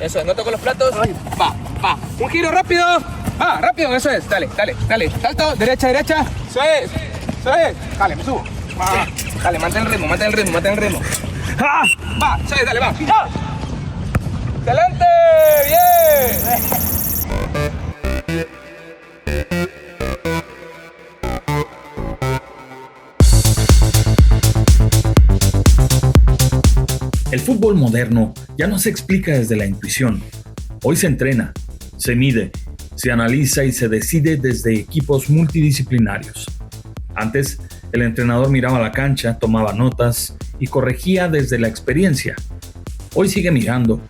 eso es, no toco los platos. Va, un giro rápido. Rápido, eso es, dale, salto, derecha, eso es, dale, me subo. Dale, mantén el ritmo. Va, eso es, dale, va. ¡Excelente! ¡Bien! El fútbol moderno ya no se explica desde la intuición. Hoy se entrena, se mide, se analiza y se decide desde equipos multidisciplinarios. Antes, el entrenador miraba la cancha, tomaba notas y corregía desde la experiencia. Hoy sigue mirando,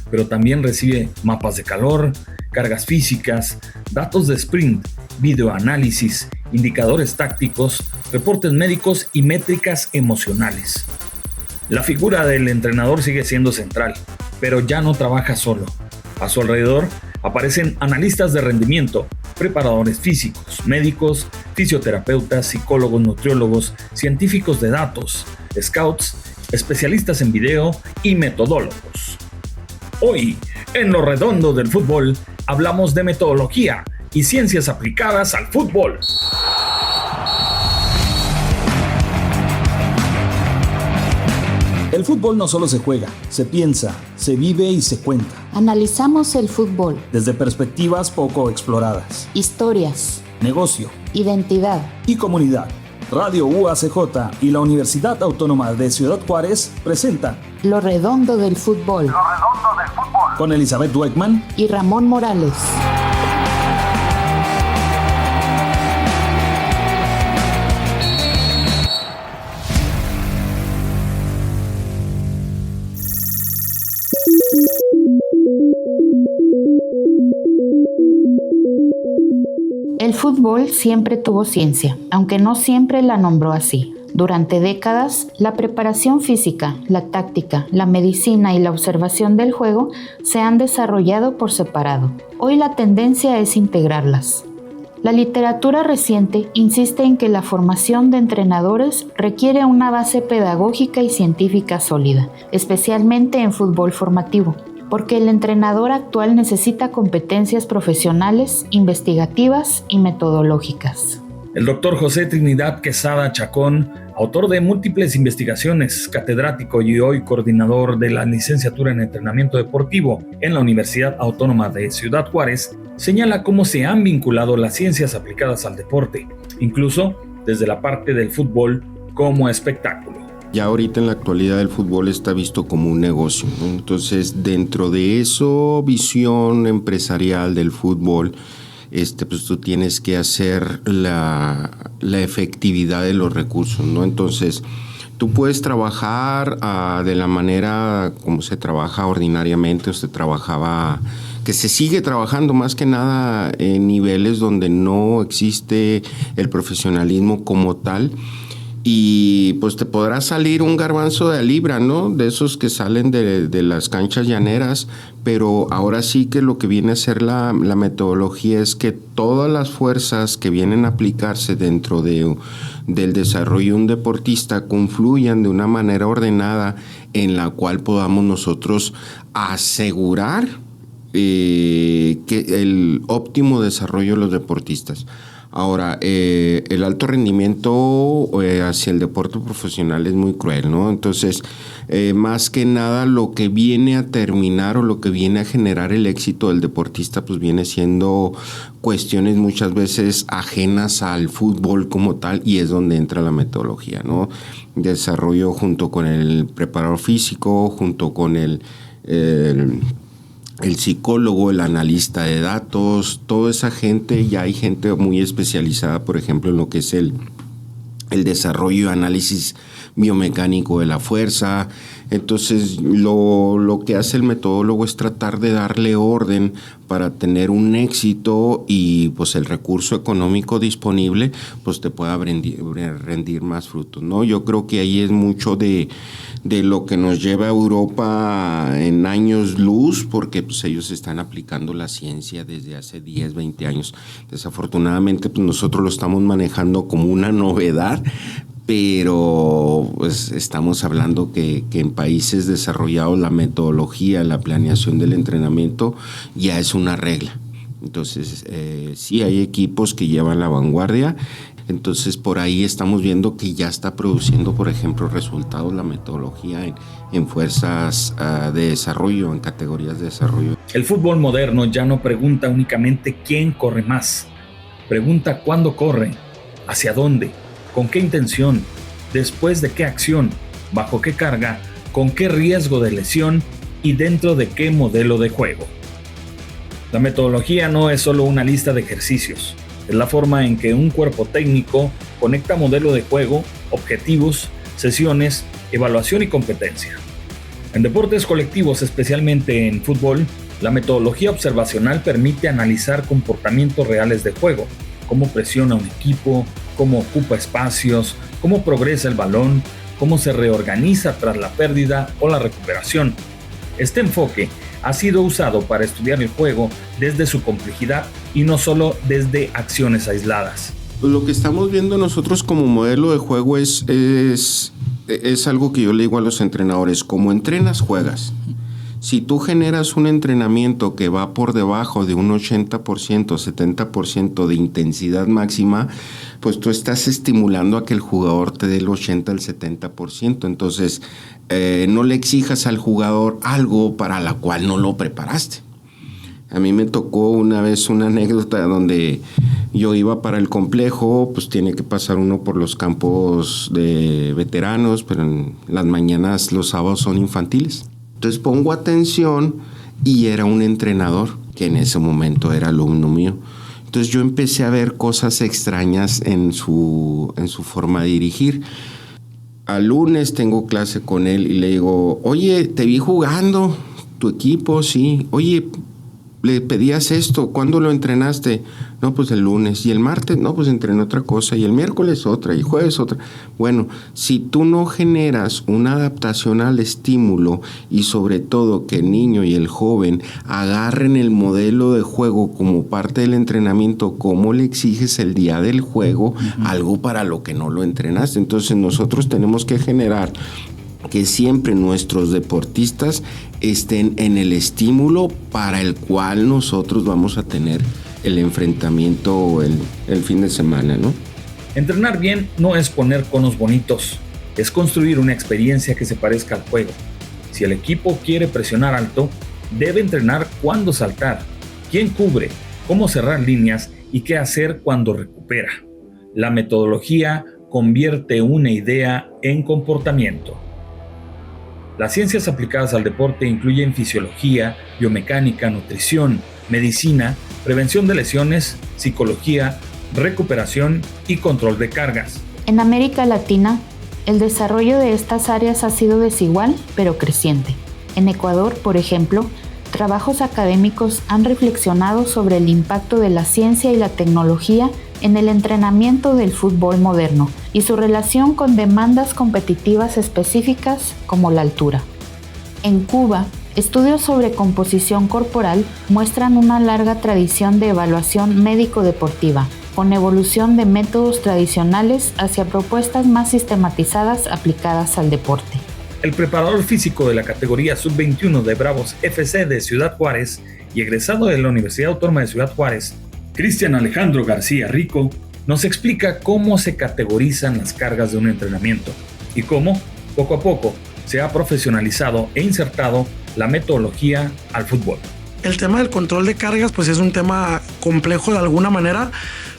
pero también recibe mapas de calor, cargas físicas, datos de sprint, videoanálisis, indicadores tácticos, reportes médicos y métricas emocionales. La figura del entrenador sigue siendo central, pero ya no trabaja solo. A su alrededor aparecen analistas de rendimiento, preparadores físicos, médicos, fisioterapeutas, psicólogos, nutriólogos, científicos de datos, scouts, especialistas en video y metodólogos. Hoy, en Lo Redondo del Fútbol, hablamos de metodología y ciencias aplicadas al fútbol. El fútbol no solo se juega, se piensa, se vive y se cuenta. Analizamos el fútbol Desde perspectivas poco exploradas. Historias, Negocio identidad. y comunidad. Radio UACJ y la Universidad Autónoma de Ciudad Juárez presentan Lo Redondo del Fútbol. con Elizabeth Dweckman Y Ramón Morales. El fútbol siempre tuvo ciencia, aunque no siempre la nombró así. Durante décadas, la preparación física, la táctica, la medicina y la observación del juego se han desarrollado por separado. Hoy la tendencia es integrarlas. La literatura reciente insiste en que la formación de entrenadores requiere una base pedagógica y científica sólida, especialmente en fútbol formativo, porque el entrenador actual necesita competencias profesionales, investigativas y metodológicas. El doctor José Trinidad Quesada Chacón, autor de múltiples investigaciones, catedrático y hoy coordinador de la licenciatura en entrenamiento deportivo en la Universidad Autónoma de Ciudad Juárez, señala cómo se han vinculado las ciencias aplicadas al deporte, incluso desde la parte del fútbol como espectáculo. Ya ahorita en la actualidad el fútbol está visto como un negocio, ¿no? Entonces, dentro de eso, visión empresarial del fútbol, pues tú tienes que hacer la efectividad de los recursos, ¿no? Entonces, tú puedes trabajar de la manera como se trabaja ordinariamente o se trabajaba, que se sigue trabajando más que nada en niveles donde no existe el profesionalismo como tal. Y pues te podrá salir un garbanzo de libra, ¿no? De esos que salen de las canchas llaneras, pero ahora sí que lo que viene a ser la metodología es que todas las fuerzas que vienen a aplicarse dentro del desarrollo de un deportista confluyan de una manera ordenada en la cual podamos nosotros asegurar que el óptimo desarrollo de los deportistas. Ahora, el alto rendimiento hacia el deporte profesional es muy cruel, ¿no? Entonces, más que nada lo que viene a terminar o lo que viene a generar el éxito del deportista, pues viene siendo cuestiones muchas veces ajenas al fútbol como tal, y es donde entra la metodología, ¿no? Desarrollo junto con el preparador físico, junto con el psicólogo, el analista de datos, toda esa gente. Ya hay gente muy especializada, por ejemplo, en lo que es el desarrollo y análisis biomecánico de la fuerza. Entonces, lo que hace el metodólogo es tratar de darle orden para tener un éxito y pues el recurso económico disponible pues te pueda rendir más frutos, ¿no? Yo creo que ahí es mucho de lo que nos lleva a Europa en años luz, porque pues ellos están aplicando la ciencia desde hace 10, 20 años. Desafortunadamente pues nosotros lo estamos manejando como una novedad, pero pues estamos hablando que en países desarrollados la metodología, la planeación del entrenamiento ya es una regla. Entonces, sí hay equipos que llevan la vanguardia. Entonces, por ahí estamos viendo que ya está produciendo, por ejemplo, resultados la metodología en fuerzas de desarrollo, en categorías de desarrollo. El fútbol moderno ya no pregunta únicamente quién corre más. Pregunta cuándo corre, hacia dónde, con qué intención, después de qué acción, bajo qué carga, con qué riesgo de lesión y dentro de qué modelo de juego. La metodología no es solo una lista de ejercicios. Es la forma en que un cuerpo técnico conecta modelo de juego, objetivos, sesiones, evaluación y competencia. En deportes colectivos, especialmente en fútbol, la metodología observacional permite analizar comportamientos reales de juego, cómo presiona un equipo, cómo ocupa espacios, cómo progresa el balón, cómo se reorganiza tras la pérdida o la recuperación. Este enfoque ha sido usado para estudiar el juego desde su complejidad y no solo desde acciones aisladas. Lo que estamos viendo nosotros como modelo de juego es algo que yo le digo a los entrenadores: como entrenas, juegas. Si tú generas un entrenamiento que va por debajo de un 80%, 70% de intensidad máxima, pues tú estás estimulando a que el jugador te dé el 80 al 70%. Entonces, no le exijas al jugador algo para la cual no lo preparaste. A mí me tocó una vez una anécdota donde yo iba para el complejo, pues tiene que pasar uno por los campos de veteranos, pero en las mañanas, los sábados son infantiles. Entonces pongo atención y era un entrenador que en ese momento era alumno mío. Entonces yo empecé a ver cosas extrañas en su forma de dirigir. Al lunes tengo clase con él y le digo: oye, te vi jugando, tu equipo, sí. Oye, le pedías esto, ¿cuándo lo entrenaste? No, pues el lunes. ¿Y el martes? No, pues entrené otra cosa. Y el miércoles otra, y jueves otra. Bueno, si tú no generas una adaptación al estímulo y sobre todo que el niño y el joven agarren el modelo de juego como parte del entrenamiento, ¿cómo le exiges el día del juego algo para lo que no lo entrenaste? Entonces nosotros tenemos que generar que siempre nuestros deportistas estén en el estímulo para el cual nosotros vamos a tener el enfrentamiento el fin de semana, ¿no? Entrenar bien no es poner conos bonitos, es construir una experiencia que se parezca al juego. Si el equipo quiere presionar alto, debe entrenar cuándo saltar, quién cubre, cómo cerrar líneas y qué hacer cuando recupera. La metodología convierte una idea en comportamiento. Las ciencias aplicadas al deporte incluyen fisiología, biomecánica, nutrición, medicina, prevención de lesiones, psicología, recuperación y control de cargas. En América Latina, el desarrollo de estas áreas ha sido desigual, pero creciente. En Ecuador, por ejemplo, trabajos académicos han reflexionado sobre el impacto de la ciencia y la tecnología en el entrenamiento del fútbol moderno y su relación con demandas competitivas específicas como la altura. En Cuba, estudios sobre composición corporal muestran una larga tradición de evaluación médico-deportiva, con evolución de métodos tradicionales hacia propuestas más sistematizadas aplicadas al deporte. El preparador físico de la categoría Sub-21 de Bravos FC de Ciudad Juárez y egresado de la Universidad Autónoma de Ciudad Juárez, Cristian Alejandro García Rico, nos explica cómo se categorizan las cargas de un entrenamiento y cómo, poco a poco, se ha profesionalizado e insertado la metodología al fútbol. El tema del control de cargas pues es un tema complejo de alguna manera,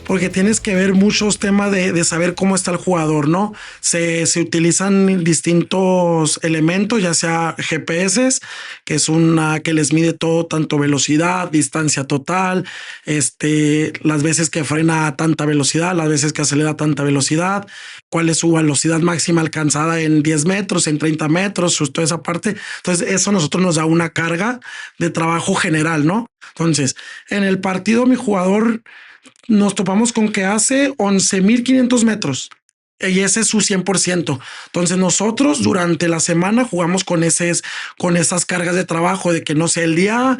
porque tienes que ver muchos temas de saber cómo está el jugador, ¿no? Se utilizan distintos elementos, ya sea GPS, que es una que les mide todo, tanto velocidad, distancia total, las veces que frena a tanta velocidad, las veces que acelera a tanta velocidad, cuál es su velocidad máxima alcanzada en 10 metros, en 30 metros, toda esa parte. Entonces eso a nosotros nos da una carga de trabajo general, ¿no? Entonces, en el partido mi jugador nos topamos con que hace 11,500 metros y ese es su 100%. Entonces nosotros durante la semana jugamos con esas cargas de trabajo de que no sé, el día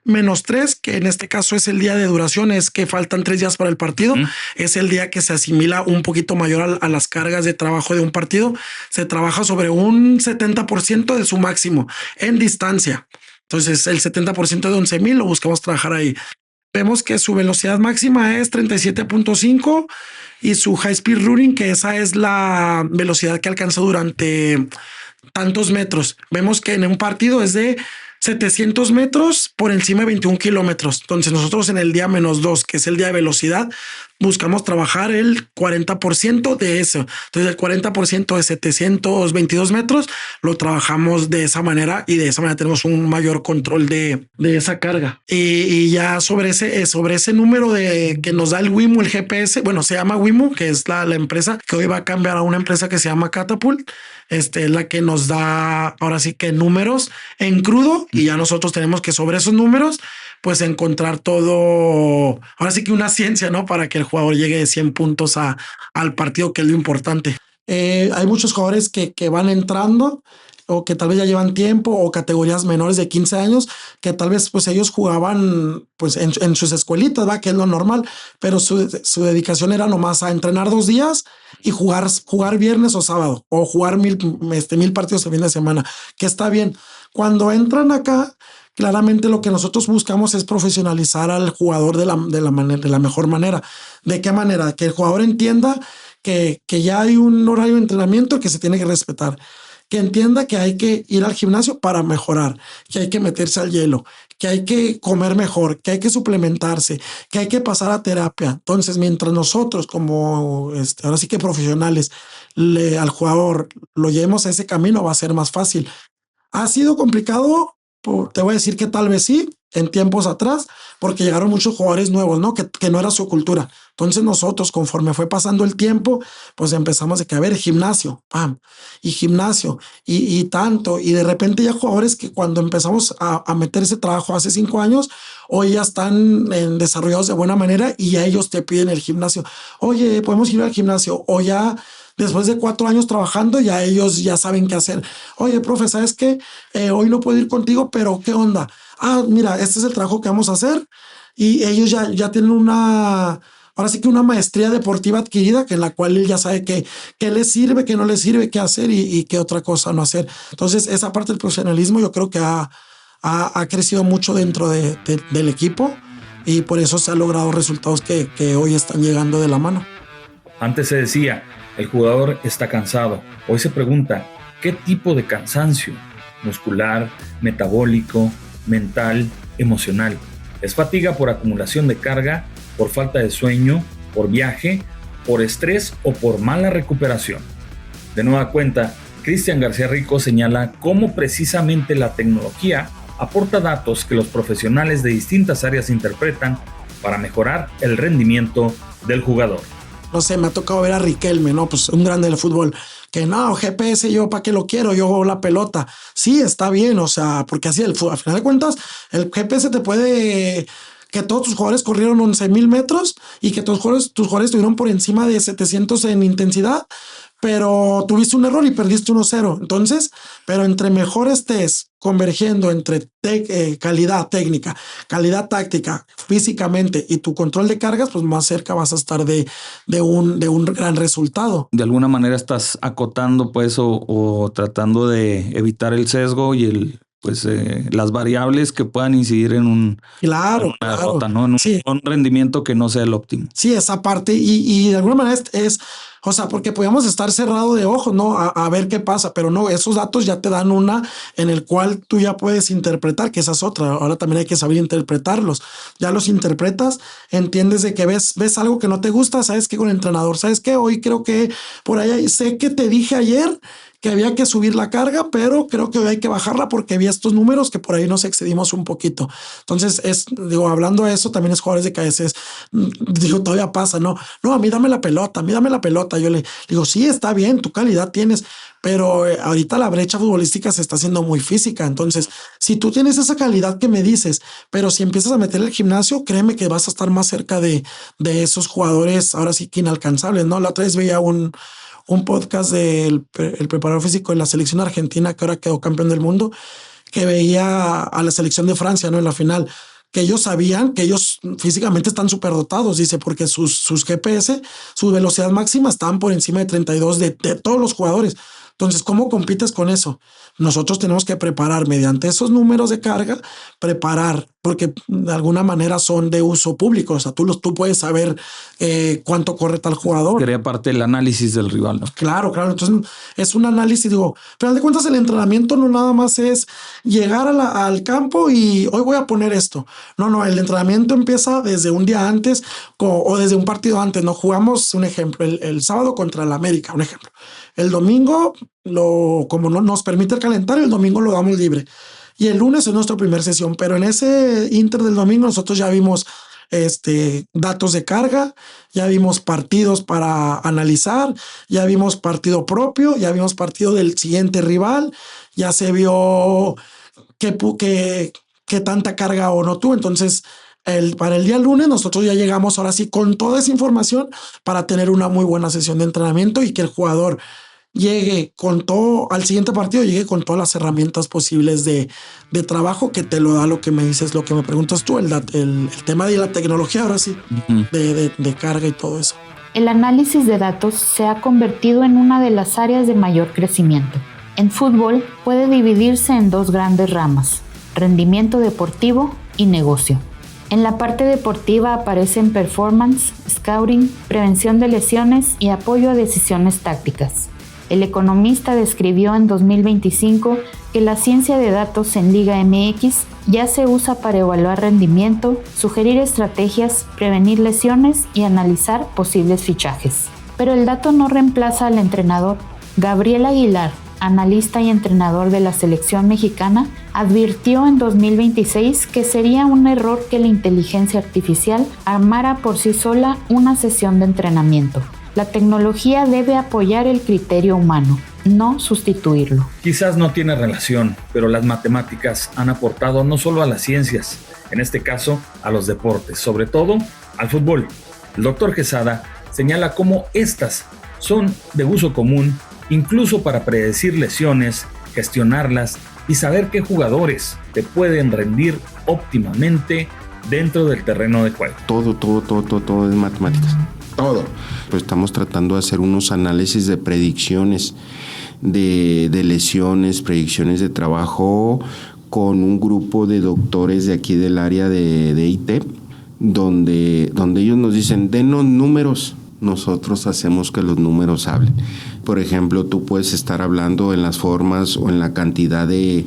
-3, que en este caso es el día de duración, es que faltan 3 días para el partido. Es el día que se asimila un poquito mayor a las cargas de trabajo de un partido. Se trabaja sobre un 70% de su máximo en distancia. Entonces el 70% de 11,000 lo buscamos trabajar ahí. Vemos que su velocidad máxima es 37.5 y su high speed running, que esa es la velocidad que alcanza durante tantos metros. Vemos que en un partido es de 700 metros por encima de 21 kilómetros. Entonces nosotros en el día -2, que es el día de velocidad, buscamos trabajar el 40% de eso. Entonces el 40% de 722 metros lo trabajamos de esa manera y de esa manera tenemos un mayor control de esa carga. Y ya sobre ese número que nos da el Wimo, el GPS, bueno, se llama Wimo, que es la empresa que hoy va a cambiar a una empresa que se llama Catapult. Es la que nos da ahora sí que números en crudo y ya nosotros tenemos que sobre esos números pues encontrar todo, ahora sí que una ciencia, ¿no? Para que el jugador llegue de 100 puntos al partido, que es lo importante. Hay muchos jugadores que van entrando o que tal vez ya llevan tiempo o categorías menores de 15 años que tal vez pues ellos jugaban pues en sus escuelitas, ¿va? Que es lo normal, pero su dedicación era nomás a entrenar 2 días y jugar viernes o sábado o jugar 1000 partidos el fin de semana, que está bien. Cuando entran acá, claramente lo que nosotros buscamos es profesionalizar al jugador de la mejor manera. ¿De qué manera? Que el jugador entienda que ya hay un horario de entrenamiento que se tiene que respetar, que entienda que hay que ir al gimnasio para mejorar, que hay que meterse al hielo, que hay que comer mejor, que hay que suplementarse, que hay que pasar a terapia. Entonces, mientras nosotros como ahora sí que profesionales al jugador lo llevemos a ese camino, va a ser más fácil. ¿Ha sido complicado? Te voy a decir que tal vez sí, en tiempos atrás, porque llegaron muchos jugadores nuevos, ¿no? Que no era su cultura. Entonces nosotros, conforme fue pasando el tiempo, pues empezamos de que, a ver, gimnasio, ¡pam! Y gimnasio, y tanto. Y de repente ya jugadores que cuando empezamos a meter ese trabajo hace 5 años, hoy ya están desarrollados de buena manera y ya ellos te piden el gimnasio. Oye, ¿podemos ir al gimnasio? O ya después de 4 años trabajando, ya ellos ya saben qué hacer. Oye, profe, ¿sabes qué? Hoy no puedo ir contigo, pero ¿qué onda? Mira, este es el trabajo que vamos a hacer. Y ellos ya tienen ahora sí que una maestría deportiva adquirida, que en la cual él ya sabe qué les sirve, qué no les sirve, qué hacer y qué otra cosa no hacer. Entonces, esa parte del profesionalismo yo creo que ha crecido mucho dentro del equipo y por eso se han logrado resultados que hoy están llegando de la mano. Antes se decía, el jugador está cansado. Hoy se pregunta, ¿qué tipo de cansancio? Muscular, metabólico, mental, emocional. ¿Es fatiga por acumulación de carga, por falta de sueño, por viaje, por estrés o por mala recuperación? De nueva cuenta, Cristian García Rico señala cómo precisamente la tecnología aporta datos que los profesionales de distintas áreas interpretan para mejorar el rendimiento del jugador. No sé, me ha tocado ver a Riquelme, ¿no? Pues un grande del fútbol. Que no, GPS, yo para qué lo quiero, yo juego la pelota. Sí, está bien, o sea, porque así al final de cuentas, el GPS te puede que todos tus jugadores corrieron 11,000 metros y que tus jugadores estuvieron por encima de 700 en intensidad, pero tuviste un error y perdiste 1-0. Entonces, pero entre mejor estés convergiendo entre calidad técnica, calidad táctica, físicamente y tu control de cargas, pues más cerca vas a estar de un gran resultado. De alguna manera estás acotando pues o tratando de evitar el sesgo y las variables que puedan incidir en una derrota, ¿no? En un rendimiento que no sea el óptimo. Sí, esa parte y de alguna manera o sea, porque podíamos estar cerrado de ojos, ¿no? A ver qué pasa, pero no, esos datos ya te dan una en el cual tú ya puedes interpretar, que esa es otra. Ahora también hay que saber interpretarlos. Ya los interpretas, entiendes de que ves algo que no te gusta, sabes que con el entrenador, sabes que hoy creo que por ahí, sé que te dije ayer que había que subir la carga, pero creo que hoy hay que bajarla porque vi estos números que por ahí nos excedimos un poquito. Entonces, hablando de eso, también es jugadores de KS, todavía pasa, ¿no? No, a mí dame la pelota. Yo le digo, sí, está bien, tu calidad tienes, pero ahorita la brecha futbolística se está haciendo muy física. Entonces, si tú tienes esa calidad que me dices, pero si empiezas a meter el gimnasio, créeme que vas a estar más cerca de esos jugadores, ahora sí que inalcanzables, ¿no? La otra vez veía un podcast del preparador físico de la selección argentina, que ahora quedó campeón del mundo, que veía a la selección de Francia, ¿no? En la final, que ellos sabían que ellos físicamente están superdotados, dice, porque sus GPS, su velocidad máxima están por encima de 32 de todos los jugadores. Entonces, ¿cómo compites con eso? Nosotros tenemos que preparar mediante esos números de carga, porque de alguna manera son de uso público. O sea, tú puedes saber cuánto corre tal jugador. Sería parte del análisis del rival, ¿no? Claro. Entonces, es un análisis, digo, pero de cuentas el entrenamiento no nada más es llegar al campo y hoy voy a poner esto. No, el entrenamiento empieza desde un día antes o desde un partido antes. No jugamos, un ejemplo, el sábado contra el América, un ejemplo. El domingo, como no nos permite el calendario, el domingo lo damos libre. Y el lunes es nuestra primera sesión. Pero en ese inter del domingo nosotros ya vimos datos de carga, ya vimos partidos para analizar, ya vimos partido propio, ya vimos partido del siguiente rival, ya se vio qué tanta carga o no tuvo. Entonces, para el día lunes nosotros ya llegamos ahora sí con toda esa información para tener una muy buena sesión de entrenamiento y que el jugador llegue con todo, al siguiente partido llegue con todas las herramientas posibles de trabajo que te lo da lo que me dices, lo que me preguntas tú, el tema de la tecnología ahora sí, de carga y todo eso. El análisis de datos se ha convertido en una de las áreas de mayor crecimiento. En fútbol puede dividirse en dos grandes ramas: rendimiento deportivo y negocio. En la parte deportiva aparecen performance, scouting, prevención de lesiones y apoyo a decisiones tácticas. El Economista describió en 2025 que la ciencia de datos en Liga MX ya se usa para evaluar rendimiento, sugerir estrategias, prevenir lesiones y analizar posibles fichajes. Pero el dato no reemplaza al entrenador. Gabriel Aguilar, analista y entrenador de la selección mexicana, advirtió en 2026 que sería un error que la inteligencia artificial armara por sí sola una sesión de entrenamiento. La tecnología debe apoyar el criterio humano, no sustituirlo. Quizás no tiene relación, pero las matemáticas han aportado no solo a las ciencias, en este caso a los deportes, sobre todo al fútbol. El doctor Quesada señala cómo estas son de uso común, incluso para predecir lesiones, gestionarlas y saber qué jugadores te pueden rendir óptimamente dentro del terreno de juego. Todo es matemáticas. Todo. Pues estamos tratando de hacer unos análisis de predicciones de lesiones, predicciones de trabajo con un grupo de doctores de aquí del área de IT, donde ellos nos dicen, denos números, nosotros hacemos que los números hablen. Por ejemplo, tú puedes estar hablando en las formas o en la cantidad de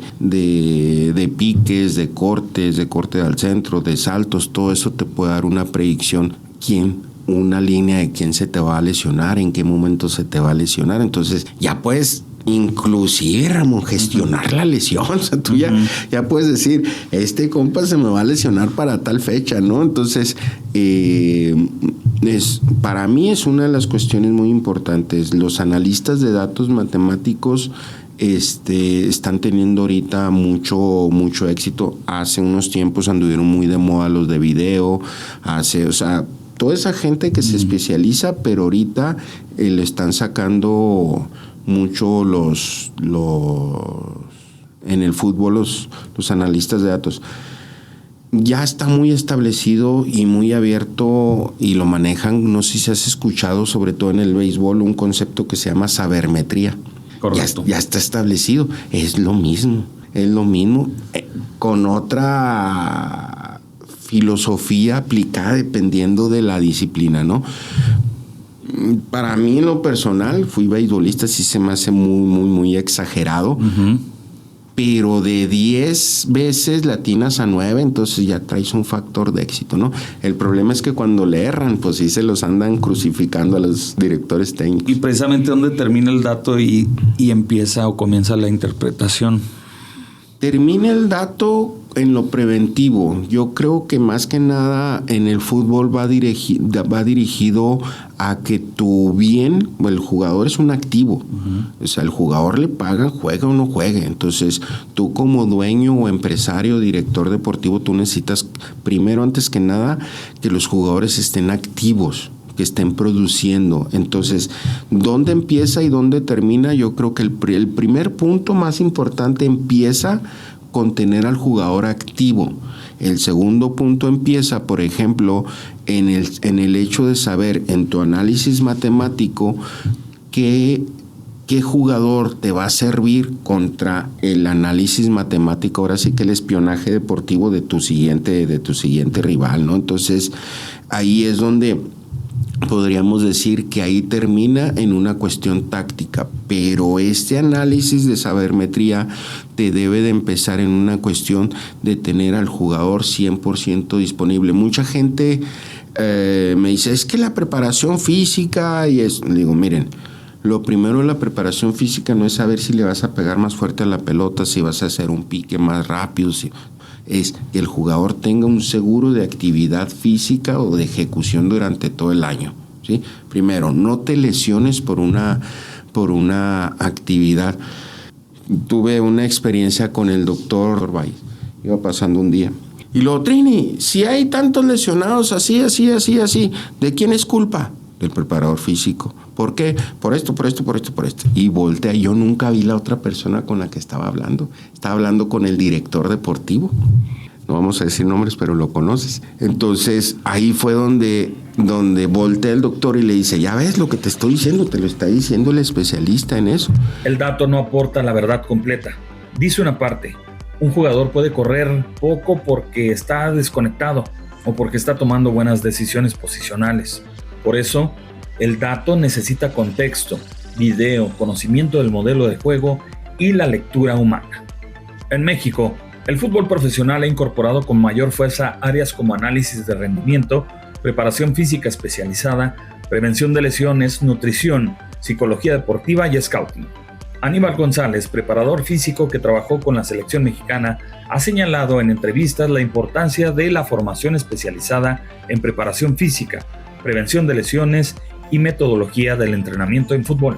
piques, de corte al centro, de saltos, todo eso te puede dar una predicción. Una línea de quién se te va a lesionar, en qué momento se te va a lesionar. Entonces ya puedes inclusive, Ramón, gestionar la lesión. O sea, tú ya puedes decir, este compa se me va a lesionar para tal fecha, ¿no? Entonces, para mí es una de las cuestiones muy importantes. Los analistas de datos matemáticos están teniendo ahorita mucho éxito. Hace unos tiempos anduvieron muy de moda los de video, toda esa gente que se especializa, pero ahorita le están sacando mucho en el fútbol los analistas de datos. Ya está muy establecido y muy abierto y lo manejan, no sé si has escuchado, sobre todo en el béisbol, un concepto que se llama sabermetría. Correcto. Ya está establecido, es lo mismo con otra filosofía aplicada dependiendo de la disciplina, ¿no? Para mí, en lo personal, fui beisbolista, sí se me hace muy exagerado, pero de 10 veces latinas a 9, entonces ya traes un factor de éxito, ¿no? El problema es que cuando le erran, pues sí se los andan crucificando a los directores técnicos. Y precisamente donde termina el dato y empieza o comienza la interpretación. Termina el dato en lo preventivo. Yo creo que más que nada en el fútbol va dirigido a que tu bien, el jugador es un activo. O sea, el jugador le pagan, juega o no juegue. Entonces, tú como dueño o empresario, director deportivo, tú necesitas primero, antes que nada, que los jugadores estén activos, que estén produciendo. Entonces, ¿dónde empieza y dónde termina? Yo creo que el primer punto más importante empieza con tener al jugador activo. El segundo punto empieza, por ejemplo, en el hecho de saber en tu análisis matemático qué jugador te va a servir contra el análisis matemático, ahora sí que el espionaje deportivo de tu siguiente rival, ¿no? Entonces, ahí es donde podríamos decir que ahí termina en una cuestión táctica, pero este análisis de sabermetría te debe de empezar en una cuestión de tener al jugador 100% disponible. Mucha gente me dice, es que la preparación física y eso. Le digo, miren, lo primero de la preparación física no es saber si le vas a pegar más fuerte a la pelota, si vas a hacer un pique más rápido, es que el jugador tenga un seguro de actividad física o de ejecución durante todo el año, ¿sí? Primero, no te lesiones por una actividad. Tuve una experiencia con el doctor Valls, iba pasando un día. Y luego, Trini, si hay tantos lesionados así, ¿de quién es culpa? Del preparador físico. ¿Por qué? Por esto. Y voltea. Yo nunca vi la otra persona con la que estaba hablando. Estaba hablando con el director deportivo. No vamos a decir nombres, pero lo conoces. Entonces, ahí fue donde voltea el doctor y le dice, ya ves lo que te estoy diciendo, te lo está diciendo el especialista en eso. El dato no aporta la verdad completa. Dice una parte, un jugador puede correr poco porque está desconectado o porque está tomando buenas decisiones posicionales. Por eso, el dato necesita contexto, video, conocimiento del modelo de juego y la lectura humana. En México, el fútbol profesional ha incorporado con mayor fuerza áreas como análisis de rendimiento, preparación física especializada, prevención de lesiones, nutrición, psicología deportiva y scouting. Aníbal González, preparador físico que trabajó con la selección mexicana, ha señalado en entrevistas la importancia de la formación especializada en preparación física, prevención de lesiones y metodología del entrenamiento en fútbol.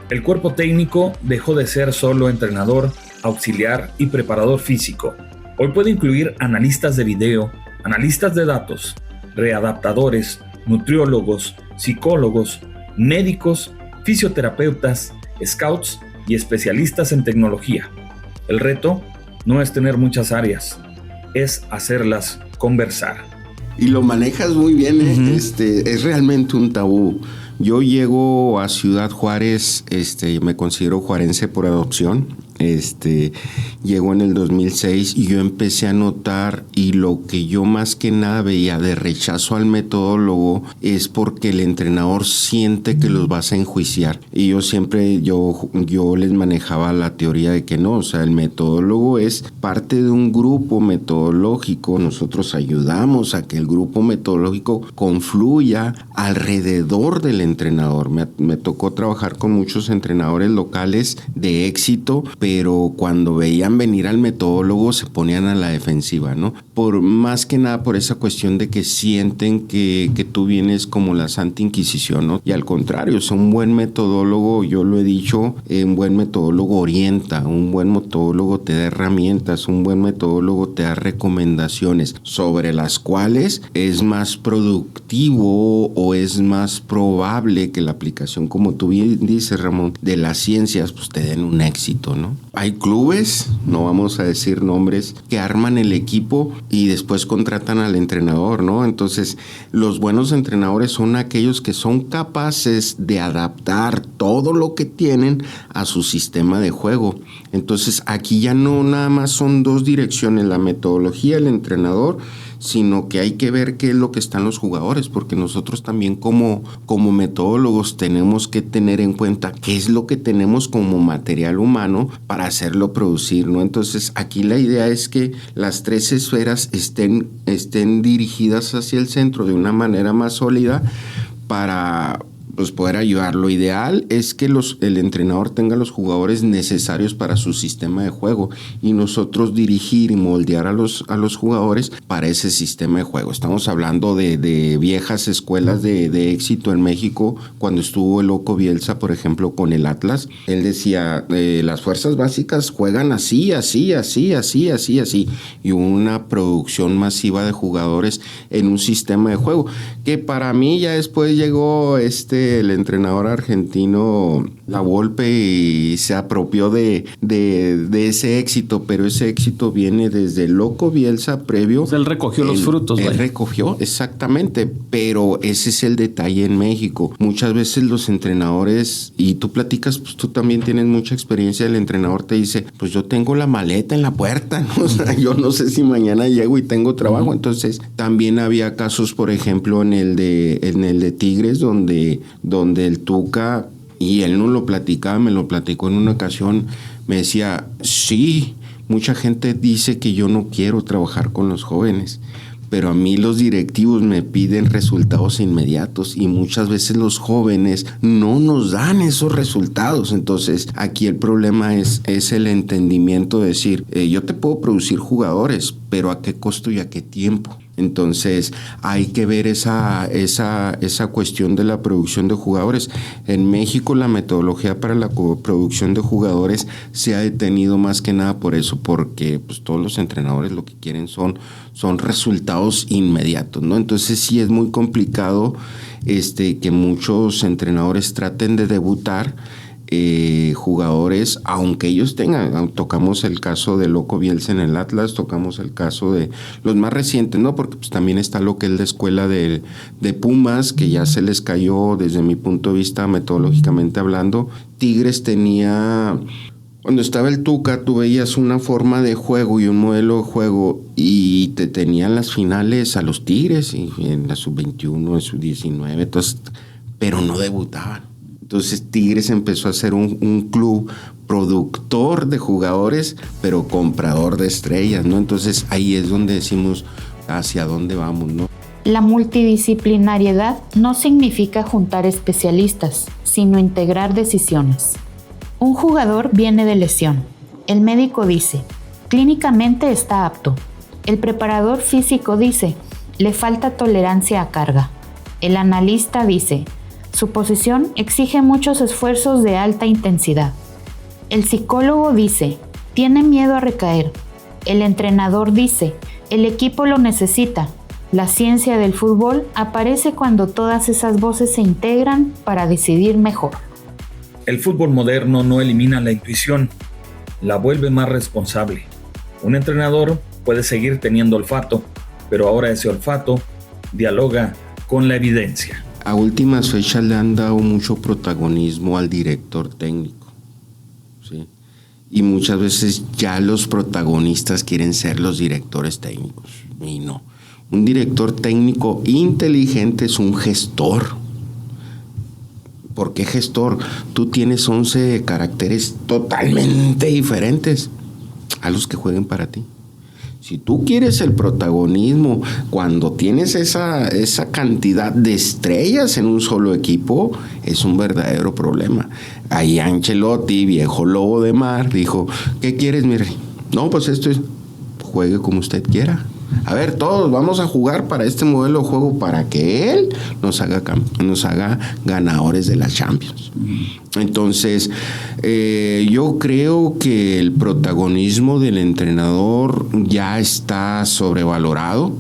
El cuerpo técnico dejó de ser solo entrenador, auxiliar y preparador físico. Hoy puede incluir analistas de video, analistas de datos, readaptadores, nutriólogos, psicólogos, médicos, fisioterapeutas, scouts y especialistas en tecnología. El reto no es tener muchas áreas, es hacerlas conversar. Y lo manejas muy bien, ¿eh? Es realmente un tabú. Yo llego a Ciudad Juárez, me considero juarense por adopción. Llego en el 2006 y yo empecé a notar, y lo que yo más que nada veía de rechazo al metodólogo es porque el entrenador siente que los vas a enjuiciar. Y yo siempre, yo les manejaba la teoría de que no, o sea, el metodólogo es parte de un grupo metodológico. Nosotros ayudamos a que el grupo metodológico confluya alrededor del entrenador. Me tocó trabajar con muchos entrenadores locales de éxito, pero cuando veían venir al metodólogo se ponían a la defensiva, ¿no? Por más que nada por esa cuestión de que sienten que tú vienes como la Santa Inquisición, ¿no? Y al contrario, es un buen metodólogo, yo lo he dicho, un buen metodólogo orienta, un buen metodólogo te da herramientas, un buen metodólogo te da recomendaciones sobre las cuales es más productivo o es más probable que la aplicación, como tú bien dices, Ramón, de las ciencias, pues te den un éxito, ¿no? Hay clubes, no vamos a decir nombres, que arman el equipo y después contratan al entrenador, ¿no? Entonces, los buenos entrenadores son aquellos que son capaces de adaptar todo lo que tienen a su sistema de juego. Entonces, aquí ya no nada más son dos direcciones, la metodología, el entrenador, sino que hay que ver qué es lo que están los jugadores, porque nosotros también como metodólogos tenemos que tener en cuenta qué es lo que tenemos como material humano para hacerlo producir, ¿no? Entonces, aquí la idea es que las tres esferas estén dirigidas hacia el centro de una manera más sólida para poder ayudar. Lo ideal es que el entrenador tenga los jugadores necesarios para su sistema de juego y nosotros dirigir y moldear a los jugadores para ese sistema de juego. Estamos hablando de viejas escuelas de éxito en México. Cuando estuvo el Loco Bielsa, por ejemplo, con el Atlas, él decía, las fuerzas básicas juegan así, y una producción masiva de jugadores en un sistema de juego, que para mí ya después llegó el entrenador argentino La Volpe y se apropió de ese éxito, pero ese éxito viene desde Loco Bielsa previo. Pues él recogió los frutos. Él recogió, exactamente, pero ese es el detalle en México. Muchas veces los entrenadores, y tú platicas, pues tú también tienes mucha experiencia, el entrenador te dice, pues yo tengo la maleta en la puerta, ¿no? O sea, yo no sé si mañana llego y tengo trabajo. Entonces, también había casos, por ejemplo, en el de Tigres, donde el Tuca, y él no lo platicaba, me lo platicó en una ocasión, me decía, sí, mucha gente dice que yo no quiero trabajar con los jóvenes, pero a mí los directivos me piden resultados inmediatos y muchas veces los jóvenes no nos dan esos resultados. Entonces, aquí el problema es el entendimiento de decir, yo te puedo producir jugadores, pero ¿a qué costo y a qué tiempo? Entonces hay que ver esa cuestión de la producción de jugadores. En México la metodología para la producción de jugadores se ha detenido más que nada por eso, porque pues, todos los entrenadores lo que quieren son resultados inmediatos, ¿no? Entonces sí es muy complicado que muchos entrenadores traten de debutar jugadores, aunque ellos tengan, tocamos el caso de Loco Bielsa en el Atlas, tocamos el caso de los más recientes, ¿no? Porque pues también está lo que es la escuela de Pumas, que ya se les cayó desde mi punto de vista metodológicamente hablando. Tigres tenía, cuando estaba el Tuca, tú veías una forma de juego y un modelo de juego y te tenían las finales a los Tigres, y en la sub-21, en sub-19, entonces, pero no debutaban. Entonces Tigres empezó a ser un club productor de jugadores, pero comprador de estrellas, ¿no? Entonces ahí es donde decimos hacia dónde vamos, ¿no? La multidisciplinariedad no significa juntar especialistas, sino integrar decisiones. Un jugador viene de lesión. El médico dice, clínicamente está apto. El preparador físico dice, le falta tolerancia a carga. El analista dice, su posición exige muchos esfuerzos de alta intensidad. El psicólogo dice, tiene miedo a recaer. El entrenador dice, el equipo lo necesita. La ciencia del fútbol aparece cuando todas esas voces se integran para decidir mejor. El fútbol moderno no elimina la intuición, la vuelve más responsable. Un entrenador puede seguir teniendo olfato, pero ahora ese olfato dialoga con la evidencia. A últimas fechas le han dado mucho protagonismo al director técnico, ¿sí? Y muchas veces ya los protagonistas quieren ser los directores técnicos, y no. Un director técnico inteligente es un gestor. ¿Por qué gestor? Tú tienes 11 caracteres totalmente diferentes a los que jueguen para ti. Si tú quieres el protagonismo, cuando tienes esa cantidad de estrellas en un solo equipo, es un verdadero problema. Ahí Ancelotti, viejo lobo de mar, dijo, ¿qué quieres, mi rey? No, pues esto es, juegue como usted quiera. A ver, todos vamos a jugar para este modelo de juego para que él nos haga ganadores de la Champions. Entonces, yo creo que el protagonismo del entrenador ya está sobrevalorado.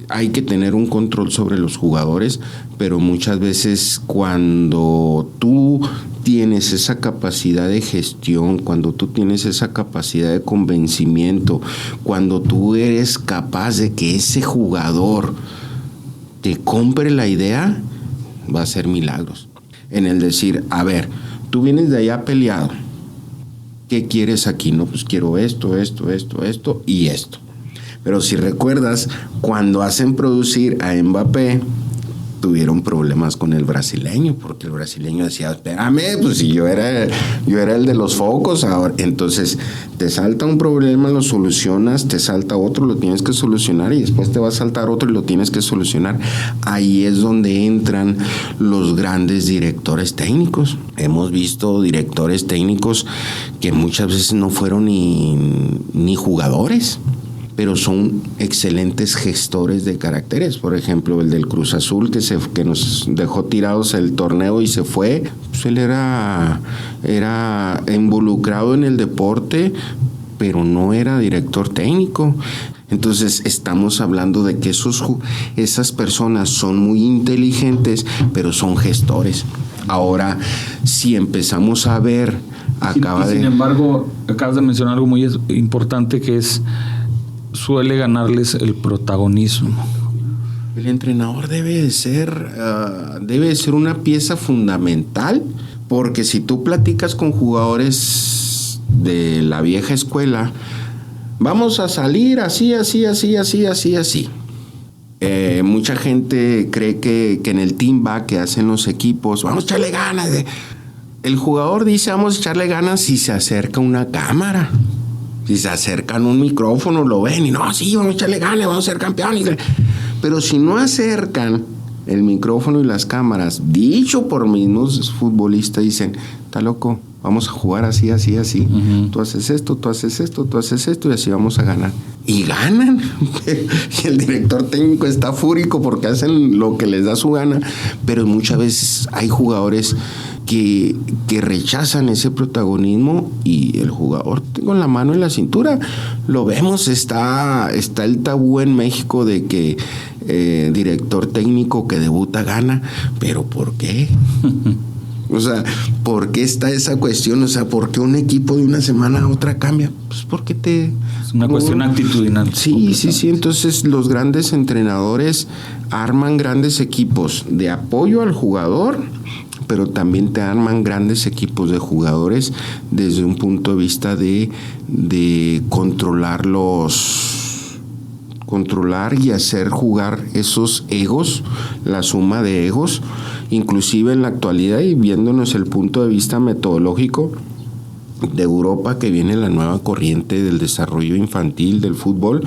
Hay que tener un control sobre los jugadores, pero muchas veces cuando tú tienes esa capacidad de gestión, cuando tú tienes esa capacidad de convencimiento, cuando tú eres capaz de que ese jugador te compre la idea, va a hacer milagros. En el decir, a ver, tú vienes de allá peleado, ¿qué quieres aquí? No, pues quiero esto y esto. Pero si recuerdas, cuando hacen producir a Mbappé, tuvieron problemas con el brasileño, porque el brasileño decía, espérame, pues si yo era el de los focos, ahora, entonces te salta un problema, lo solucionas, te salta otro, lo tienes que solucionar y después te va a saltar otro y lo tienes que solucionar. Ahí es donde entran los grandes directores técnicos. Hemos visto directores técnicos que muchas veces no fueron ni jugadores, pero son excelentes gestores de caracteres. Por ejemplo, el del Cruz Azul, que nos dejó tirados el torneo y se fue, pues él era involucrado en el deporte, pero no era director técnico. Entonces estamos hablando de que esas personas son muy inteligentes, pero son gestores. Ahora, si empezamos a ver, Sin embargo, acabas de mencionar algo muy importante, que suele ganarles el protagonismo. El entrenador debe ser una pieza fundamental, porque si tú platicas con jugadores de la vieja escuela, vamos a salir así. Mucha gente cree que en el team back que hacen los equipos, vamos a echarle ganas. El jugador dice, vamos a echarle ganas si se acerca una cámara. Si se acercan un micrófono, lo ven y no, sí, vamos a echarle ganas, vamos a ser campeones. Pero si no acercan el micrófono y las cámaras, dicho por mismos futbolistas, dicen, está loco, vamos a jugar así. Uh-huh. Tú haces esto, tú haces esto, tú haces esto y así vamos a ganar. Y ganan. Y el director técnico está fúrico porque hacen lo que les da su gana. Pero muchas veces hay jugadores que rechazan ese protagonismo y el jugador con la mano en la cintura. Lo vemos, está el tabú en México de que director técnico que debuta gana. ¿Pero por qué? O sea, ¿por qué está esa cuestión? O sea, ¿por qué un equipo de una semana a otra cambia? Pues porque es una cuestión actitudinal. Sí. Entonces los grandes entrenadores arman grandes equipos de apoyo al jugador, pero también te arman grandes equipos de jugadores desde un punto de vista de controlar y hacer jugar esos egos, la suma de egos. Inclusive en la actualidad, y viéndonos el punto de vista metodológico de Europa, que viene la nueva corriente del desarrollo infantil del fútbol,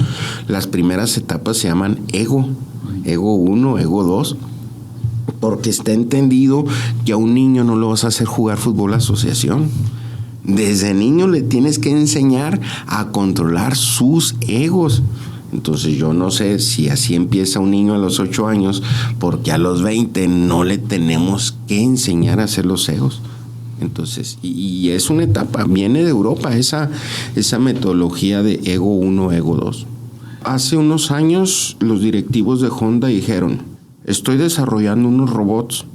las primeras etapas se llaman ego 1, ego 2, porque está entendido que a un niño no lo vas a hacer jugar fútbol asociación. Desde niño le tienes que enseñar a controlar sus egos. Entonces yo no sé si así empieza un niño a los 8 años, porque a los 20 no le tenemos que enseñar a hacer los egos. Entonces, y es una etapa, viene de Europa esa metodología de ego 1, ego 2. Hace unos años los directivos de Honda dijeron, estoy desarrollando unos robots.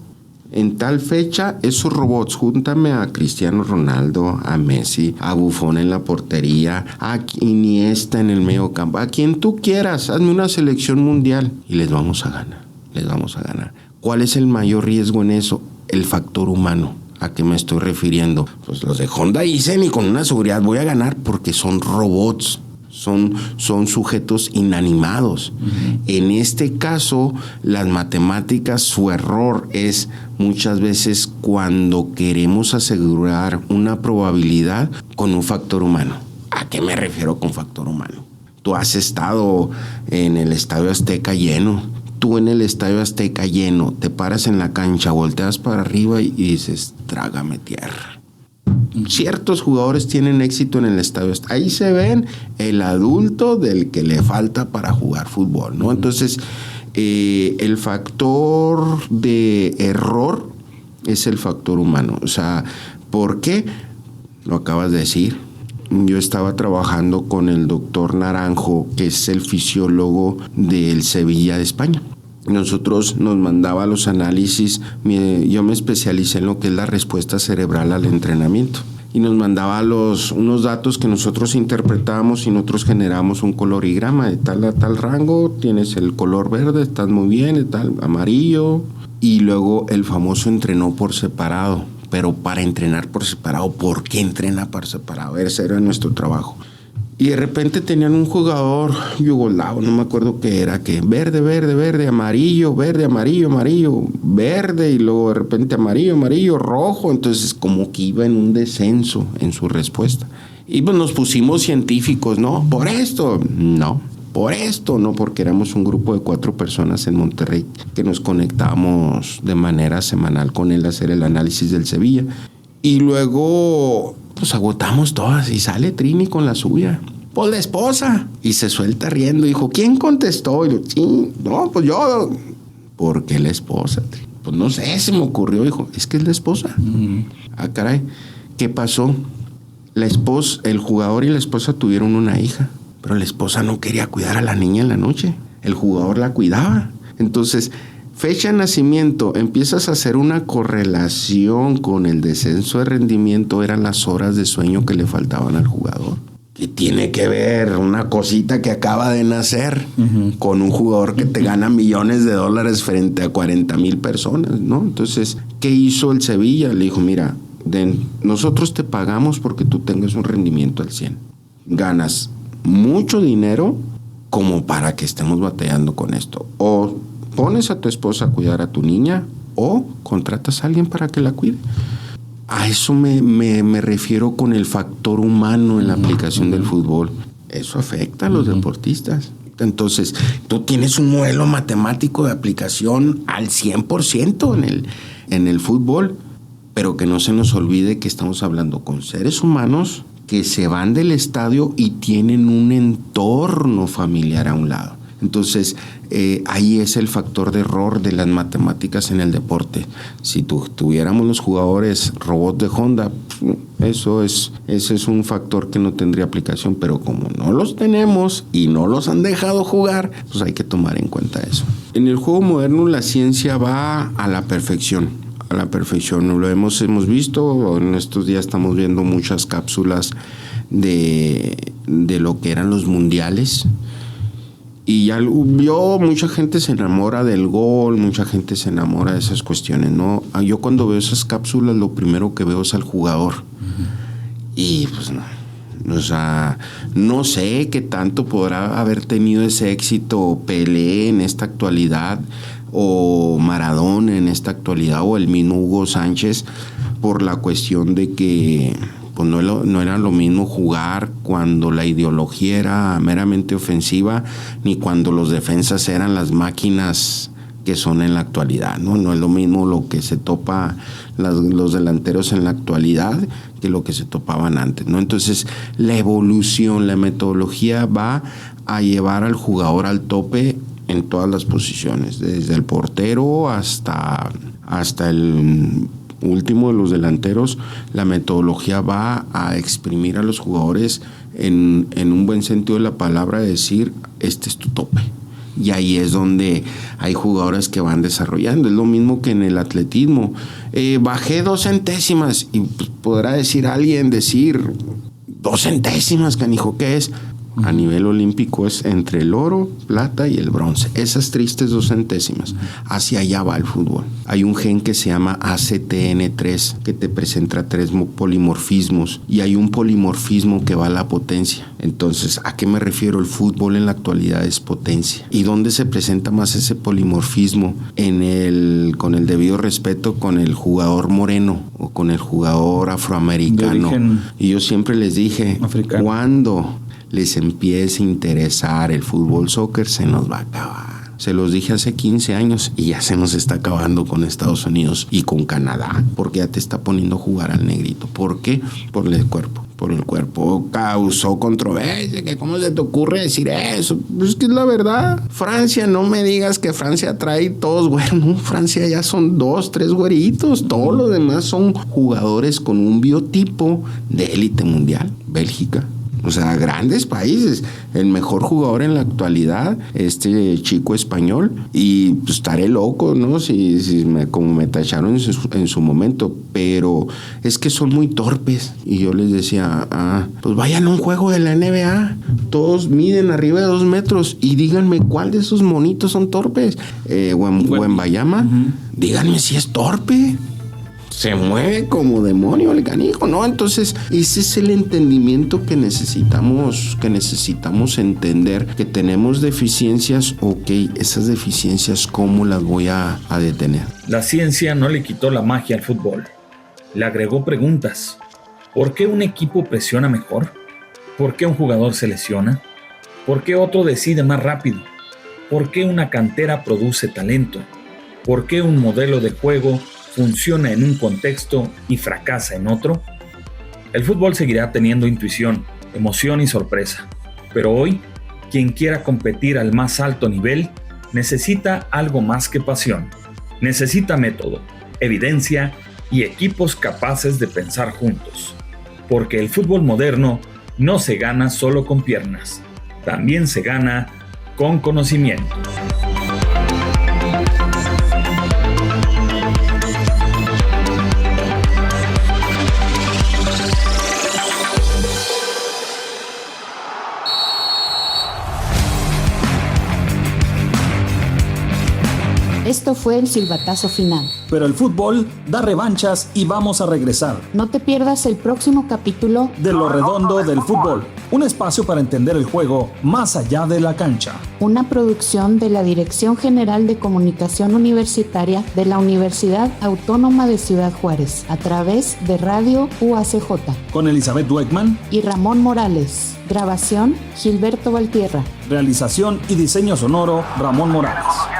En tal fecha, esos robots, júntame a Cristiano Ronaldo, a Messi, a Buffon en la portería, a Iniesta en el medio campo, a quien tú quieras, hazme una selección mundial y les vamos a ganar. ¿Cuál es el mayor riesgo en eso? El factor humano. ¿A qué me estoy refiriendo? Pues los de Honda dicen, y con una seguridad voy a ganar, porque son robots. Son sujetos inanimados. Uh-huh. En este caso, las matemáticas, su error es muchas veces cuando queremos asegurar una probabilidad con un factor humano. ¿A qué me refiero con factor humano? Tú has estado en el Estadio Azteca lleno. Tú en el Estadio Azteca lleno, te paras en la cancha, volteas para arriba y dices, trágame tierra. Ciertos jugadores tienen éxito en el estadio. Ahí se ven el adulto del que le falta para jugar fútbol, ¿no? Entonces, el factor de error es el factor humano. O sea, ¿por qué? Lo acabas de decir. Yo estaba trabajando con el doctor Naranjo, que es el fisiólogo del Sevilla de España. Nosotros nos mandaba los análisis, yo me especialicé en lo que es la respuesta cerebral al entrenamiento, y nos mandaba unos datos que nosotros interpretábamos y nosotros generamos un colorigrama de tal a tal rango, tienes el color verde, estás muy bien, de tal amarillo, y luego el famoso entrenó por separado. Pero para entrenar por separado, ¿por qué entrena por separado? Ese era nuestro trabajo. Y de repente tenían un jugador yugoslavo, no me acuerdo qué era, que verde, amarillo, verde, amarillo, verde, y luego de repente amarillo, rojo. Entonces como que iba en un descenso en su respuesta. Y pues nos pusimos científicos, ¿no? Por esto, no, porque éramos un grupo de 4 personas en Monterrey que nos conectábamos de manera semanal con él a hacer el análisis del Sevilla. Y luego pues agotamos todas y sale Trini con la suya. Pues la esposa. Y se suelta riendo. Dijo, ¿quién contestó? Y yo, sí, no, pues yo. ¿Por qué la esposa? Pues no sé, se me ocurrió. Dijo, es que es la esposa. Uh-huh. Ah, caray. ¿Qué pasó? El jugador y la esposa tuvieron una hija. pero la esposa no quería cuidar a la niña en la noche. El jugador la cuidaba. Entonces, fecha de nacimiento, empiezas a hacer una correlación con el descenso de rendimiento, eran las horas de sueño que le faltaban al jugador. ¿Qué tiene que ver una cosita que acaba de nacer con un jugador que te gana millones de dólares frente a 40,000 personas, ¿no? Entonces, ¿qué hizo el Sevilla? Le dijo, mira, nosotros te pagamos porque tú tengas un rendimiento al 100. Ganas mucho dinero como para que estemos batallando con esto. O pones a tu esposa a cuidar a tu niña o contratas a alguien para que la cuide. A eso me refiero con el factor humano en la aplicación del fútbol. Eso afecta a los deportistas. Entonces, tú tienes un modelo matemático de aplicación al 100% en el fútbol, pero que no se nos olvide que estamos hablando con seres humanos que se van del estadio y tienen un entorno familiar a un lado. Entonces, ahí es el factor de error de las matemáticas en el deporte. Si tuviéramos los jugadores robots de Honda, ese es un factor que no tendría aplicación, pero como no los tenemos y no los han dejado jugar, pues hay que tomar en cuenta eso. En el juego moderno la ciencia va a la perfección. A la perfección, lo hemos visto, en estos días estamos viendo muchas cápsulas de lo que eran los mundiales. Y ya mucha gente se enamora del gol, mucha gente se enamora de esas cuestiones, ¿no? Yo cuando veo esas cápsulas, lo primero que veo es al jugador. Y pues no, o sea, no sé qué tanto podrá haber tenido ese éxito Pelé en esta actualidad, o Maradona en esta actualidad, o el mismo Hugo Sánchez, por la cuestión de que pues no era lo mismo jugar cuando la ideología era meramente ofensiva, ni cuando los defensas eran las máquinas que son en la actualidad, ¿no? No es lo mismo lo que se topa los delanteros en la actualidad que lo que se topaban antes, ¿no? Entonces, la evolución, la metodología va a llevar al jugador al tope en todas las posiciones, desde el portero hasta el último de los delanteros. La metodología va a exprimir a los jugadores en un buen sentido de la palabra, decir, este es tu tope. Y ahí es donde hay jugadores que van desarrollando. Es lo mismo que en el atletismo. Bajé 2 centésimas y pues, podrá decir 2 centésimas, canijo, ¿qué es? A nivel olímpico es entre el oro, plata y el bronce. Esas tristes 2 centésimas. Hacia allá va el fútbol. Hay un gen que se llama ACTN3 que te presenta 3 polimorfismos, y hay un polimorfismo que va a la potencia. Entonces, ¿a qué me refiero? El fútbol en la actualidad es potencia. ¿Y dónde se presenta más ese polimorfismo? Con el debido respeto, con el jugador moreno o con el jugador afroamericano. Y yo siempre les dije, cuando les empiece a interesar el fútbol soccer, se nos va a acabar. Se los dije hace 15 años y ya se nos está acabando con Estados Unidos y con Canadá, porque ya te está poniendo a jugar al negrito. ¿Por qué? Por el cuerpo. Causó controversia, que cómo se te ocurre decir eso. Pues es que es la verdad. Francia, no me digas que Francia trae todos güeros. No, Francia ya son 2, 3 güeritos. Todos los demás son jugadores con un biotipo de élite mundial. Bélgica. O sea, grandes países. El mejor jugador en la actualidad, este chico español. Y pues estaré loco, ¿no? Como me tacharon en su momento. Pero es que son muy torpes. Y yo les decía, pues vayan a un juego de la NBA. Todos miden arriba de 2 metros. Y díganme cuál de esos monitos son torpes. Wembayama, díganme si es torpe. Se mueve como demonio el canijo, ¿no? Entonces, ese es el entendimiento que necesitamos entender, que tenemos deficiencias. Ok, esas deficiencias, ¿cómo las voy a detener? La ciencia no le quitó la magia al fútbol. Le agregó preguntas. ¿Por qué un equipo presiona mejor? ¿Por qué un jugador se lesiona? ¿Por qué otro decide más rápido? ¿Por qué una cantera produce talento? ¿Por qué un modelo de juego funciona en un contexto y fracasa en otro? El fútbol seguirá teniendo intuición, emoción y sorpresa. Pero hoy, quien quiera competir al más alto nivel, necesita algo más que pasión. Necesita método, evidencia y equipos capaces de pensar juntos. Porque el fútbol moderno no se gana solo con piernas, también se gana con conocimiento. Esto fue el silbatazo final. Pero el fútbol da revanchas y vamos a regresar. No te pierdas el próximo capítulo de Lo Redondo del Fútbol, un espacio para entender el juego más allá de la cancha. Una producción de la Dirección General de Comunicación Universitaria de la Universidad Autónoma de Ciudad Juárez, a través de Radio UACJ. Con Elizabeth Dweckman y Ramón Morales. Grabación, Gilberto Valtierra. Realización y diseño sonoro, Ramón Morales.